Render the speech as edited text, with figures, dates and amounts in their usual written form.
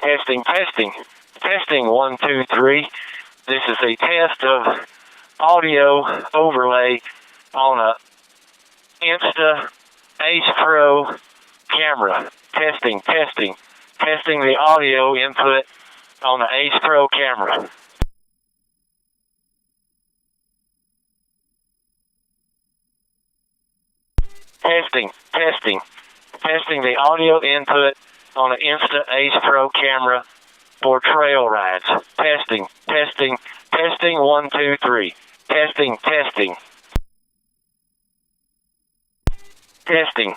Testing, testing. Testing 1, 2, 3. This is a test of audio overlay on a Insta Ace Pro camera. Testing, testing. Testing the audio input on the Ace Pro camera. Testing, testing. Testing the audio input on an Insta Ace Pro camera for trail rides. Testing, testing, testing 1, 2, 3. Testing, testing. Testing.